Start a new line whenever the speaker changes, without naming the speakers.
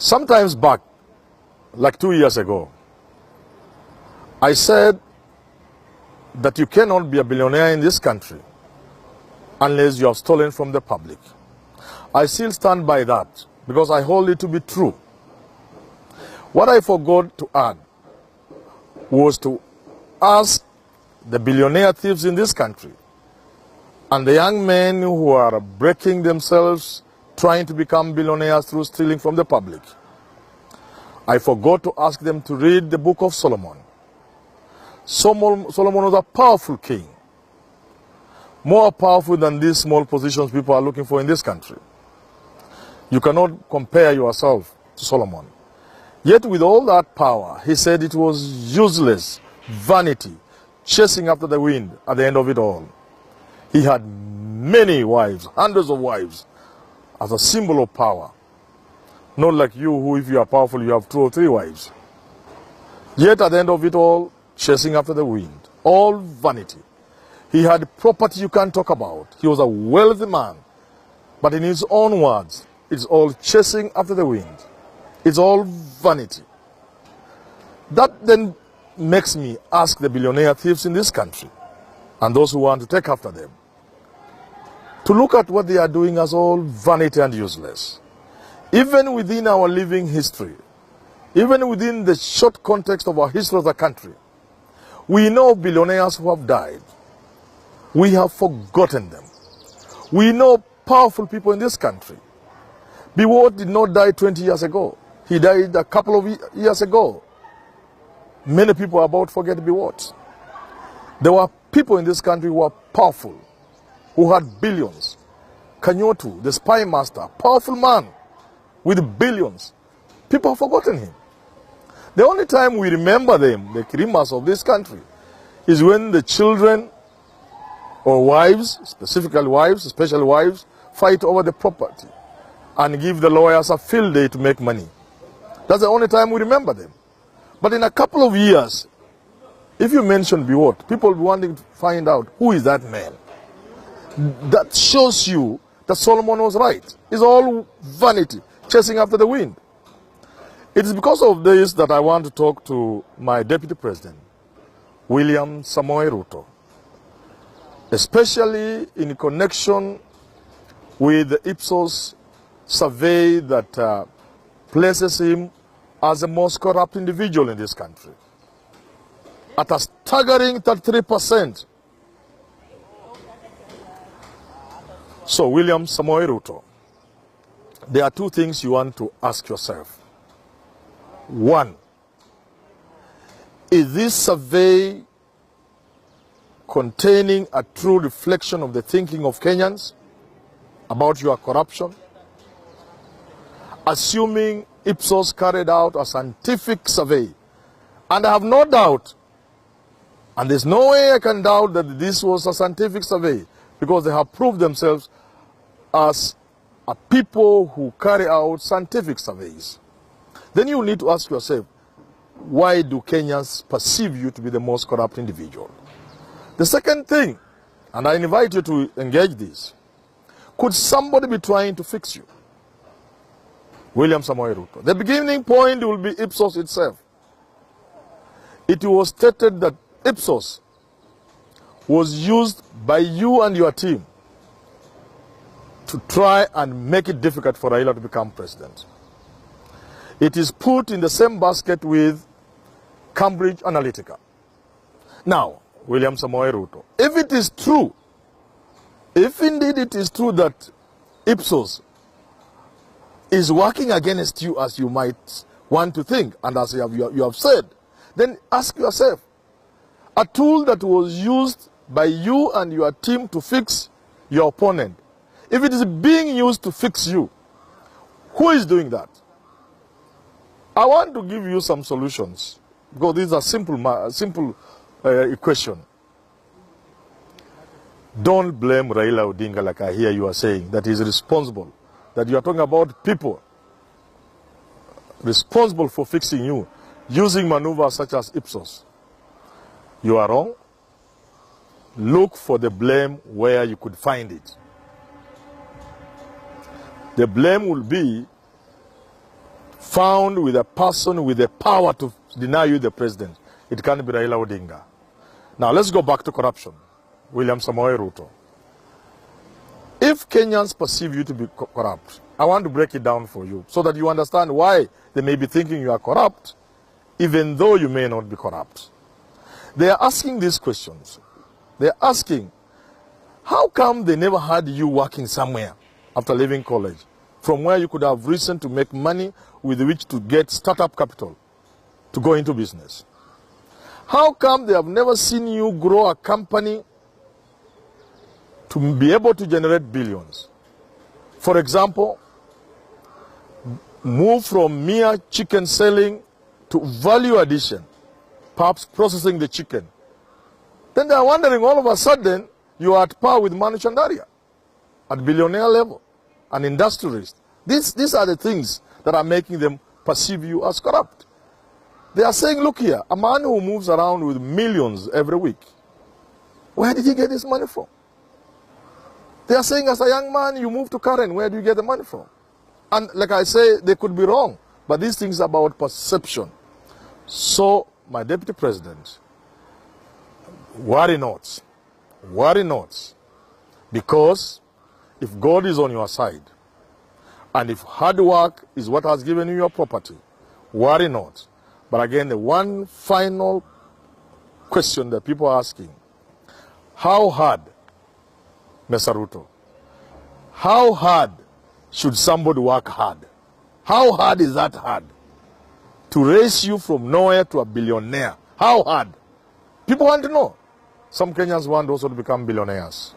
Sometimes back, like 2 years ago, I said that you cannot be a billionaire in this country unless you have stolen from the public. I still stand by that because I hold it to be true. What I forgot to add was to ask the billionaire thieves in this country and the young men who are breaking themselves trying to become billionaires through stealing from the public. I forgot to ask them to read the book of Solomon. Solomon was a powerful king, more powerful than these small positions people are looking for in this country. You cannot compare yourself to Solomon. Yet with all that power, he said it was useless, vanity, chasing after the wind at the end of it all. He had many wives, hundreds of wives, as a symbol of power. Not like you who, if you are powerful, you have 2 or 3 wives. Yet at the end of it all, chasing after the wind, all vanity. He had property you can't talk about. He was a wealthy man. But in his own words, it's all chasing after the wind. It's all vanity. That then makes me ask the billionaire thieves in this country and those who want to take after them to look at what they are doing as all vanity and useless. Even within our living history, even within the short context of our history of the country, we know billionaires who have died. We have forgotten them. We know powerful people in this country. Biwott did not die 20 years ago. He died a couple of years ago. Many people are about to forget Biwott. There were people in this country who were powerful, who had billions. Kanyotu, the spy master, powerful man with billions. People have forgotten him. The only time we remember them, the Kirimas of this country, is when the children or wives, specifically wives, especially wives, fight over the property and give the lawyers a field day to make money. That's the only time we remember them. But in a couple of years, if you mention Biwott, people will be wanting to find out who is that man. That shows you that Solomon was right. It's all vanity, chasing after the wind. It is because of this that I want to talk to my Deputy President, William Samoei Ruto, especially in connection with the Ipsos survey that places him as the most corrupt individual in this country at a staggering 33%. So, William Samoei Ruto, there are 2 things you want to ask yourself. 1, is this survey containing a true reflection of the thinking of Kenyans about your corruption? Assuming Ipsos carried out a scientific survey, and I have no doubt, and there's no way I can doubt that this was a scientific survey, because they have proved themselves as a people who carry out scientific surveys. Then you need to ask yourself, why do Kenyans perceive you to be the most corrupt individual? The second thing, and I invite you to engage this, could somebody be trying to fix you? William Samoei Ruto. The beginning point will be Ipsos itself. It was stated that Ipsos was used by you and your team to try and make it difficult for Raila to become president. It is put in the same basket with Cambridge Analytica. Now, William Samoei Ruto, if it is true, if indeed it is true that Ipsos is working against you as you might want to think, and as you have said, then ask yourself, a tool that was used by you and your team to fix your opponent, if it is being used to fix you, who is doing that? I want to give you some solutions, because these are simple equation. Don't blame Raila Odinga like I hear you are saying, that he is responsible. That you are talking about people responsible for fixing you, using maneuvers such as Ipsos. You are wrong. Look for the blame where you could find it. The blame will be found with a person with the power to deny you the president, it can't be Raila Odinga. Now let's go back to corruption. William Samoei Ruto. If Kenyans perceive you to be corrupt, I want to break it down for you so that you understand why they may be thinking you are corrupt, even though you may not be corrupt. They are asking these questions. They are asking, how come they never had you working somewhere after leaving college, from where you could have risen to make money with which to get startup capital to go into business? How come they have never seen you grow a company to be able to generate billions? For example, move from mere chicken selling to value addition, perhaps processing the chicken. Then they are wondering, all of a sudden, you are at par with Manu Chandaria at billionaire level, an industrialist. These are the things that are making them perceive you as corrupt. They are saying, look here, a man who moves around with millions every week, where did he get this money from? They are saying, as a young man, you moved to Karen, where do you get the money from? And like I say, they could be wrong, but these things are about perception. So, my deputy president, worry not, because if God is on your side, and if hard work is what has given you your property, worry not. But again, the one final question that people are asking, how hard, Mr. Ruto, how hard should somebody work hard? How hard is that hard? To raise you from nowhere to a billionaire. How hard? People want to know. Some Kenyans want also to become billionaires.